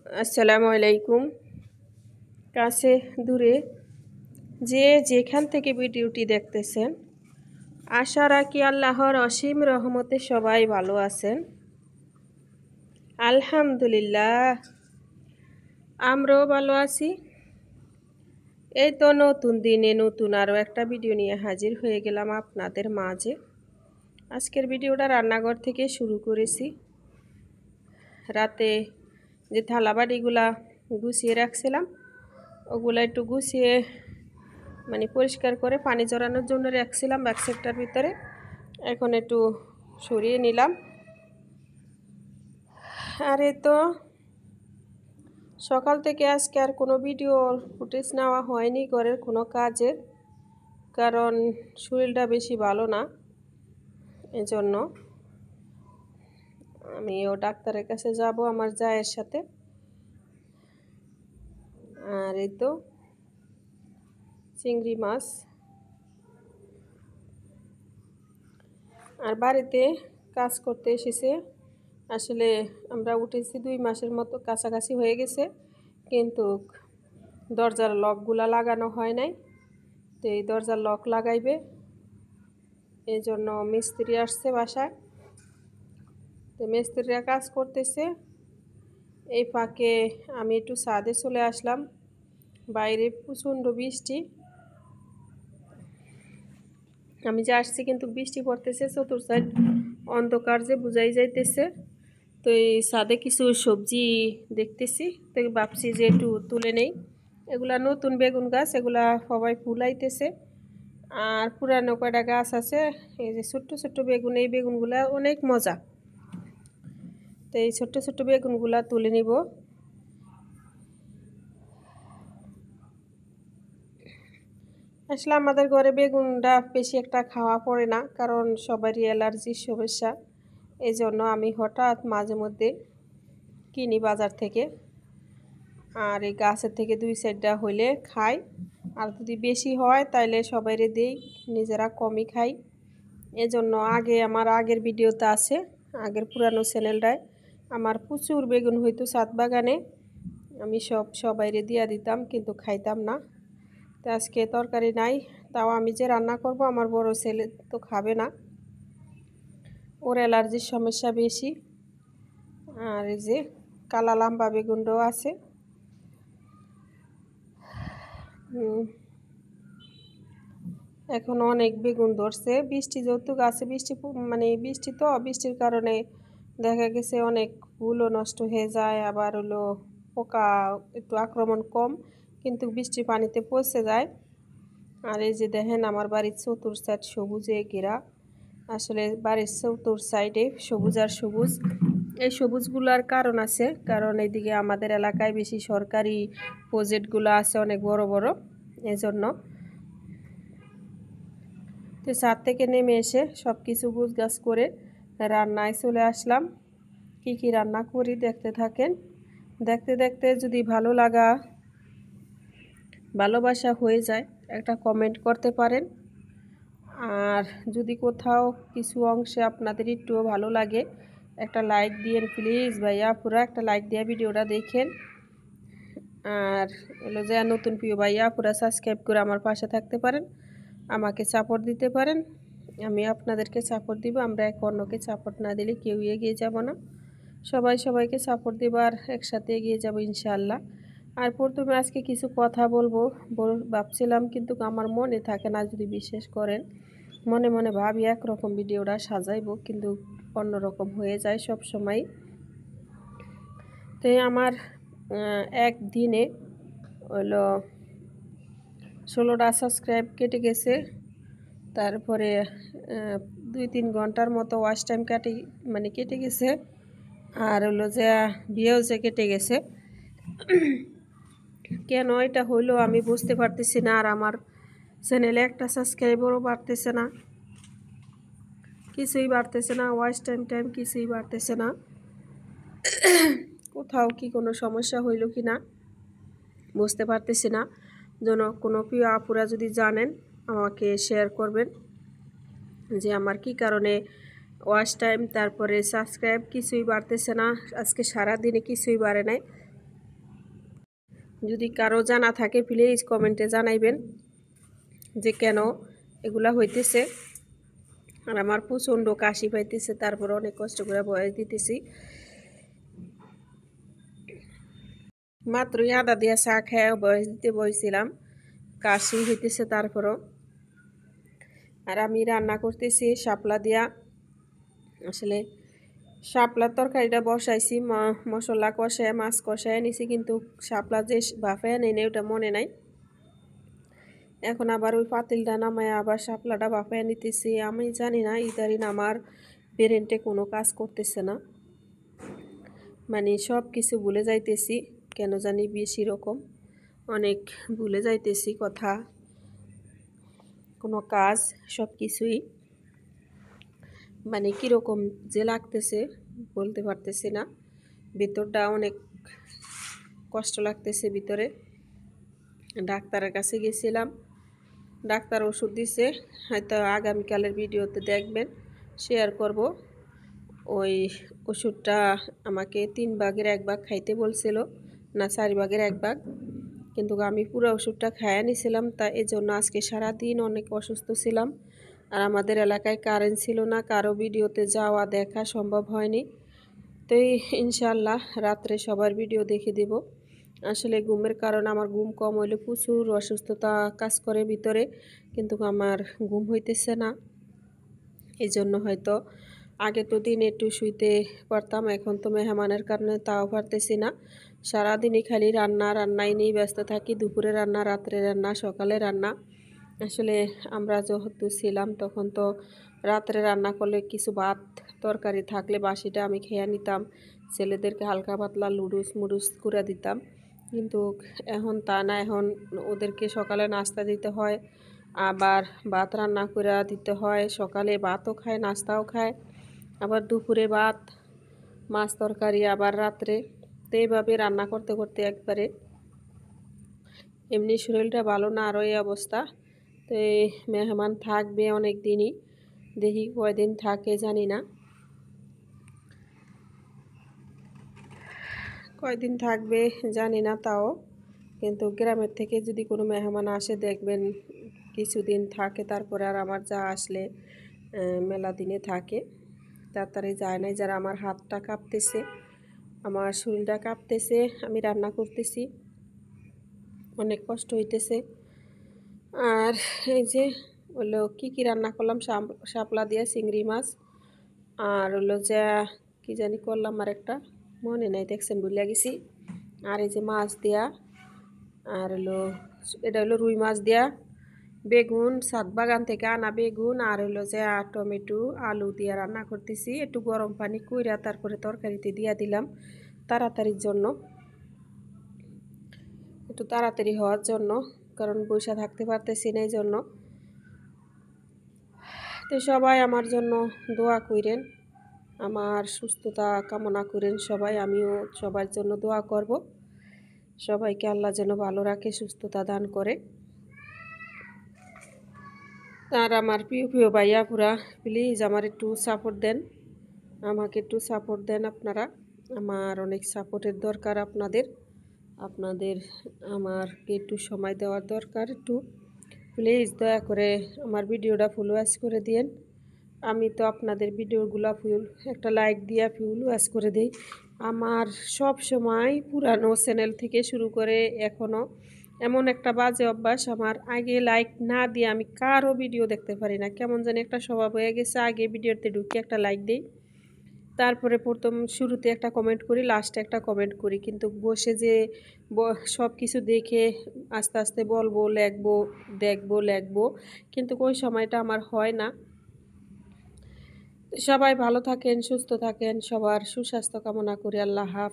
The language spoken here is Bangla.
আসসালামু আলাইকুম। কাছে দূরে যে যেখান থেকে ভিডিওটি দেখতেছেন, আশা রাখি আল্লাহর অসীম রহমতে সবাই ভালো আছেন। আলহামদুলিল্লাহ, আমরাও ভালো আছি। এই তো নতুন দিনে নতুন আরও একটা ভিডিও নিয়ে হাজির হয়ে গেলাম আপনাদের মাঝে। আজকের ভিডিওটা রান্নাঘর থেকে শুরু করেছি। রাতে যে থালাবাটিগুলা গুছিয়ে রাখছিলাম, ওগুলা একটু গুছিয়ে পরিষ্কার করে পানি জড়ানোর জন্য রাখছিলাম ব্যাকসেটটার ভিতরে। এখন একটু সরিয়ে নিলাম। আর এই তো সকাল থেকে আজকে আর কোনো ভিডিও ফুটেজ নেওয়া হয়নি ঘরের কোনো কাজের, কারণ শরীরটা বেশি ভালো না। এজন্য আমিও ডাক্তারের কাছে যাব আমার জায়ের সাথে। আর এই তো চিংড়ি মাছ। আর বাড়িতে কাজ করতে এসেছে। আসলে আমরা উঠেছি 2 মাসের মতো কাছাকাছি হয়ে গেছে, কিন্তু দরজার লকগুলা লাগানো হয় নাই। তো এই দরজার লক লাগাইবে, এই জন্য মিস্ত্রি আসছে বাসায়। তো মিস্ত্রিরা কাজ করতেছে। এই ফাঁকে আমি একটু ছাদে চলে আসলাম। বাইরে প্রচণ্ড বৃষ্টি। আমি যে আসছি কিন্তু বৃষ্টি পড়তেছে, চতুর সাইড অন্ধকার যে বুঝাই যাইতেছে। তো এই ছাদে কিছু সবজি দেখতেছি, তো ভাবছি যে একটু তুলে নেই। এগুলা নতুন বেগুন গাছ, এগুলা সবাই ফুলাইতেছে। আর পুরানো কয়টা গাছ আছে, এই যে ছোট্ট ছোট্ট বেগুন, এই বেগুনগুলা অনেক মজা। তো এই ছোট্ট ছোট্ট বেগুনগুলা তুলে নিব। আসলে আমাদের ঘরে বেগুনটা বেশি একটা খাওয়া পড়ে না, কারণ সবারই অ্যালার্জির সমস্যা। এই জন্য আমি হঠাৎ মাঝে মধ্যে কিনি বাজার থেকে। আর এই গাছের থেকে 2 সাইডটা হইলে খাই। আর যদি বেশি হয় তাইলে সবাইরে দেই, নিজেরা কমই খাই। এজন্য আমার আগের ভিডিওতে আছে, আগের পুরানো চ্যানেলটায় আমার প্রচুর বেগুন হইতো ছাদ বাগানে। আমি সবাইরে দিয়া দিতাম, কিন্তু খাইতাম না। তো আজকে তরকারি নাই, তাও আমি যে রান্না করব, আমার বড় ছেলে তো খাবে না, ওর অ্যালার্জির সমস্যা বেশি। আর এই যে কালা লাম্বা বেগুনটাও আছে। এখন অনেক বেগুন ধরছে, বৃষ্টি যেহেতু গাছে বৃষ্টি তো বৃষ্টির কারণে দেখা গেছে অনেক ফুলও নষ্ট হয়ে যায়, আবার হলো পোকা একটু আক্রমণ কম, কিন্তু বৃষ্টির পানিতে পচে যায়। আর এই যে দেখেন আমার বাড়ির চতুর সাইড সবুজে ঘেরা। আসলে বাড়ির চতুর সাইডে সবুজ আর সবুজ। এই সবুজগুলোর কারণ আছে, কারণ এইদিকে আমাদের এলাকায় বেশি সরকারি প্রজেক্টগুলো আছে অনেক বড় বড়, এজন্য। তো ছাদ থেকে নেমে এসে সব কিছু গুছগাছ করে রান্নায় চলে আসলাম। কি কি রান্না করি দেখতে থাকেন। দেখতে দেখতে যদি ভালোবাসা হয়ে যায়, একটা কমেন্ট করতে পারেন। আর যদি কোথাও কিছু অংশে আপনাদের একটুও ভালো লাগে, একটা লাইক দিয়েন প্লিজ ভাইয়া, পুরো একটা লাইক দিয়ে ভিডিওটা দেখেন। আর হলো যে নতুন প্রিয় ভাইয়া পুরো সাবস্ক্রাইব করে আমার পাশে থাকতে পারেন, আমাকে সাপোর্ট দিতে পারেন। আমি আপনাদেরকে সাপোর্ট দিব। আমরা এক অন্যকে সাপোর্ট না দিলে কেউ এগিয়ে যাব না। সবাইকে সাপোর্ট দেবার, একসাথে এগিয়ে যাব ইনশাআল্লাহ। আর প্রথমে আজকে কিছু কথা বলবো ভাবছিলাম, কিন্তু আমার মনে থাকে না। যদি বিশ্বাস করেন, মনে মনে ভাবি একরকম ভিডিওটা সাজাইবো, কিন্তু অন্যরকম হয়ে যায় সব সময়। তো আমার একদিনে হলো 16টা সাবস্ক্রাইব কেটে গেছে। তারপরে 2-3 ঘন্টার মতো ওয়াচ টাইম কেটে গেছে। আর হলো যে ভিউজে কেটে গেছে। কেন এটা হইলো আমি বুঝতে পারতেছি না। আর আমার চ্যানেলে একটা সাবস্ক্রাইবারও বাড়তেছে না, কিছুই বাড়তেছে না, ওয়াচ টাইম কিছুই বাড়তেছে না। কোথাও কি কোনো সমস্যা হইল কি না বুঝতে পারতেছি না। যেন কোনো প্রিয় আপুরা যদি জানেন আমাকে শেয়ার করবেন যে আমার কি কারণে ওয়াচ টাইম তারপরে সাবস্ক্রাইব কিছুই বাড়তেছে না। আজকে সারা দিনে কিছুই বাড়ে নাই। যদি কারো জানা থাকে প্লিজ কমেন্টে জানাইবেন যে কেন এগুলা হইতেছে। আর আমার প্রচণ্ড কাশি পাইতেছে, তারপর অনেক কষ্ট করে বয়স দিতেছি। মাত্রই আদা দিয়া চা খেয়ে বয়স দিতে বসছিলাম, কাশি হইতেছে তারপরও। আর আমি রান্না করতেছি শাপলা দিয়া। আসলে শাপলার তরকারিটা বসাইছি, মশলা কষায় মাছ কষায় নিছি, কিন্তু শাপলা যে বাফায় নেই ওটা মনে নাই। এখন আবার ওই পাতিলটা নামায় আবার শাপলাটা বাফায় নিতেছি। আমি জানি না ইদারিন আমার ব্রেনটে কোনো কাজ করতেছে না, মানে সব কিছু ভুলে যাইতেছি কেন জানি, বেশি রকম অনেক ভুলে যাইতেছি কথা, কোনো কাজ, সব কিছুই মানে কীরকম যে লাগতেছে বলতে পারতেছি না। ভিতরটা অনেক কষ্ট লাগতেছে ভিতরে। ডাক্তারের কাছে গেছিলাম, ডাক্তার ওষুধ দিছে, হয়তো আগামীকালের ভিডিওতে দেখবেন, শেয়ার করব। ওই ওষুধটা আমাকে 3 ভাগের 1 ভাগ খাইতে বলছিল, না 4 ভাগের 1 ভাগ, কিন্তু আমি পুরো ওষুধটা খাইয়া নিয়েছিলাম। তা এই জন্য আজকে সারাদিন অনেক অসুস্থ ছিলাম। আর আমাদের এলাকায় কারেন্ট ছিল না, কারো ভিডিওতে যাওয়া দেখা সম্ভব হয়নি। তো ইনশাল্লাহ রাত্রে সবার ভিডিও দেখে দেব। আসলে ঘুমের কারণে আমার ঘুম কম হইলে প্রচুর অসুস্থতা কাজ করে ভিতরে, কিন্তু আমার ঘুম হইতেছে না। এই জন্য হয়তো আগে তো দিনে একটু শুইতে পারতাম, এখন তো মেহমানের কারণে তাও পারতেছি না। সারাদিনই খালি রান্নাই নিয়ে ব্যস্ত থাকি, দুপুরে রান্না, রাত্রে রান্না, সকালে রান্না। আসলে আমরা যেহেতু ছিলাম তখন তো রাত্রে রান্না করলে কিছু ভাত তরকারি থাকলে বাসিটা আমি খেয়ে নিতাম, ছেলেদেরকে হালকা পাতলা মুডুস করে দিতাম। কিন্তু এখন তা না, এখন ওদেরকে সকালে নাস্তা দিতে হয়, আবার ভাত রান্না করে দিতে হয়, সকালে ভাতও খায় নাস্তাও খায়, আবার দুপুরে ভাত মাছ তরকারি, আবার রাত্রে। তো এইভাবে রান্না করতে করতে একবারে এমনি শরীরটা ভালো না, আরও এই অবস্থা। তো এই মেহমান থাকবে অনেক দিনই, দেখি কয়দিন থাকে জানি না, কয়দিন থাকবে জানি না তাও। কিন্তু গ্রামের থেকে যদি কোনো মেহমান আসে দেখবেন কিছুদিন থাকে, তারপরে আর আমার যা আসলে মেলা দিনে থাকে, তাড়াতাড়ি যায় নাই। যারা আমার হাতটা কাঁপতেছে, আমার শরীরটা কাঁপতেছে, আমি রান্না করতেছি, অনেক কষ্ট হইতেছে। আর এই যে হলো কি রান্না করলাম, শাপলা দিয়ে চিংড়ি মাছ, আর হলো যে কি জানি করলাম আর একটা মনে নাই, দেখছেন ভুলিয়া গেছি। আর এই যে মাছ দেয়া, আর হলো এটা হলো রুই মাছ দেয়া, বেগুন ছাদ বাগান থেকে আনা বেগুন, আর হলো যে টমেটো আলু দিয়ে রান্না করতেছি। একটু গরম পানি কইরা তারপরে তরকারিতে দিয়া দিলাম তাড়াতাড়ির জন্য, একটু তাড়াতাড়ি হওয়ার জন্য, কারণ বসে থাকতে পারতেছি না এই জন্য। তো সবাই আমার জন্য দোয়া করেন, আমার সুস্থতা কামনা করেন সবাই, আমিও সবার জন্য দোয়া করব, সবাইকে আল্লাহ যেন ভালো রাখে, সুস্থতা দান করে। আর আমার প্রিয় প্রিয় ভাইয়া পুরা প্লিজ আমার একটু সাপোর্ট দেন, আমাকে একটু সাপোর্ট দেন আপনারা, আমার অনেক সাপোর্টের দরকার আপনাদের আমাকে একটু সময় দেওয়ার দরকার। একটু প্লিজ দয়া করে আমার ভিডিওটা ফুল ওয়াচ করে দিন। আমি তো আপনাদের ভিডিওগুলো ফুল একটা লাইক দিয়া ফুল ওয়াচ করে দিই। আমার সব সময় পুরানো চ্যানেল থেকে শুরু করে এখনও এমন একটা বাজে অভ্যাস, আমার আগে লাইক না দিয়ে আমি কারো ভিডিও দেখতে পারি না, কেমন জানি একটা স্বভাব হয়ে গেছে। আগে ভিডিওতে ঢুকে একটা লাইক দিই, তারপরে প্রথম শুরুতে একটা কমেন্ট করি, লাস্টে একটা কমেন্ট করি, কিন্তু বসে যে সব কিছু দেখে আস্তে আস্তে বলবো, দেখবো, কিন্তু ওই সময়টা আমার হয় না। সবাই ভালো থাকেন, সুস্থ থাকেন, সবার সুস্বাস্থ্য কামনা করি। আল্লাহ হাফেজ।